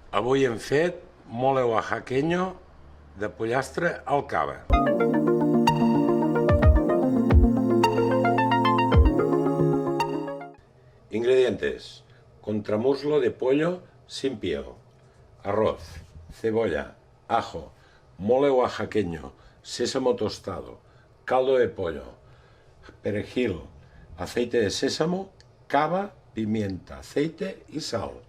Avui hem fet mole oaxaqueño de pollastre al cava. Ingredientes: contramuslo de pollo sin piel, arroz, cebolla, ajo, mole oaxaqueño, sésamo tostado, caldo de pollo, perejil, aceite de sésamo, cava, pimienta, aceite y sal.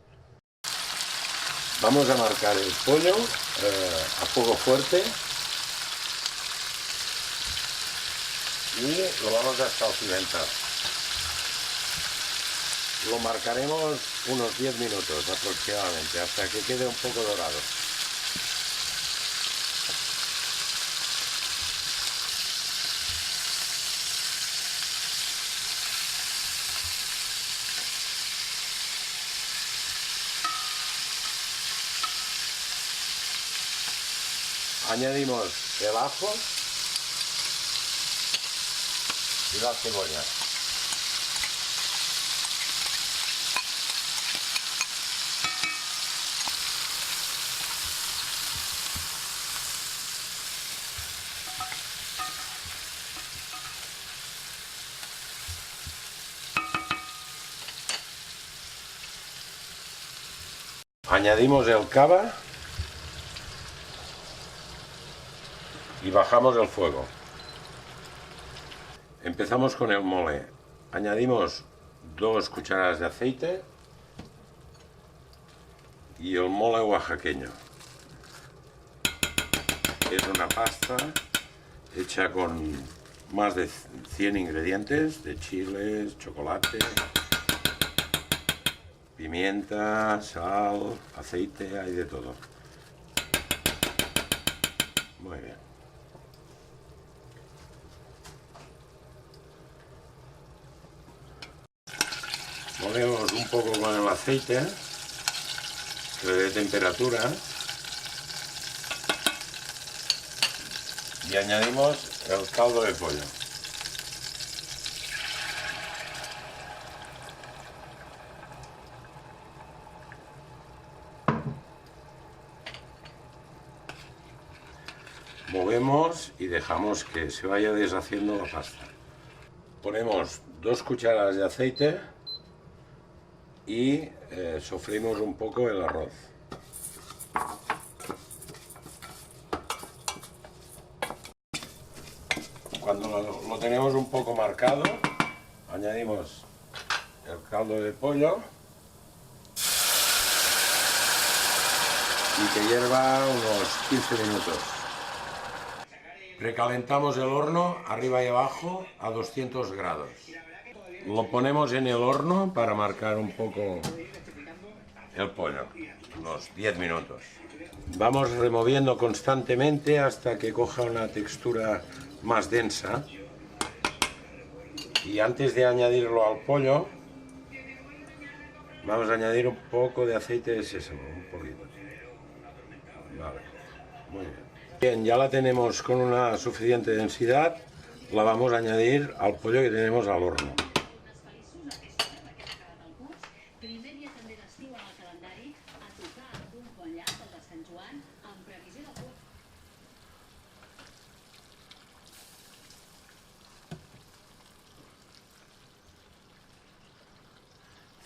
Vamos a marcar el pollo a fuego fuerte y lo vamos a salpimentar. Lo marcaremos unos 10 minutos aproximadamente, hasta que quede un poco dorado. Añadimos el ajo y la cebolla. Añadimos el cava y bajamos el fuego. Empezamos con el mole. Añadimos 2 cucharadas de aceite y el mole oaxaqueño. Es una pasta hecha con más de 100 ingredientes, de chiles, chocolate, pimienta, sal, aceite, hay de todo. Muy bien. Movemos un poco con el aceite, que le dé temperatura, y añadimos el caldo de pollo. Movemos y dejamos que se vaya deshaciendo la pasta. Ponemos 2 cucharadas de aceite y sofreímos un poco el arroz. Cuando lo tenemos un poco marcado, añadimos el caldo de pollo y que hierva unos 15 minutos. Precalentamos el horno arriba y abajo a 200 grados. Lo ponemos en el horno para marcar un poco el pollo, unos 10 minutos. Vamos removiendo constantemente hasta que coja una textura más densa. Y antes de añadirlo al pollo, vamos a añadir un poco de aceite de sésamo, un poquito. Vale, muy bien. Bien, ya la tenemos con una suficiente densidad, la vamos a añadir al pollo que tenemos al horno.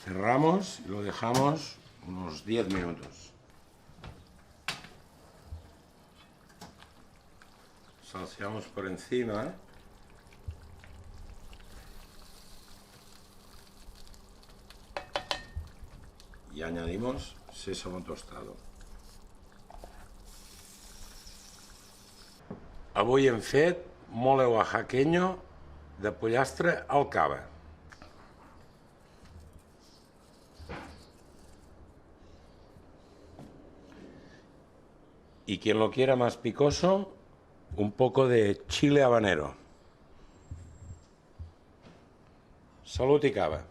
Cerramos y lo dejamos unos 10 minutos. Salseamos por encima. Y añadimos sésamo tostado. Avui hem fet mole oaxaqueño de pollastre al cava. Y quien lo quiera más picoso, un poco de chile habanero. Salut i cava.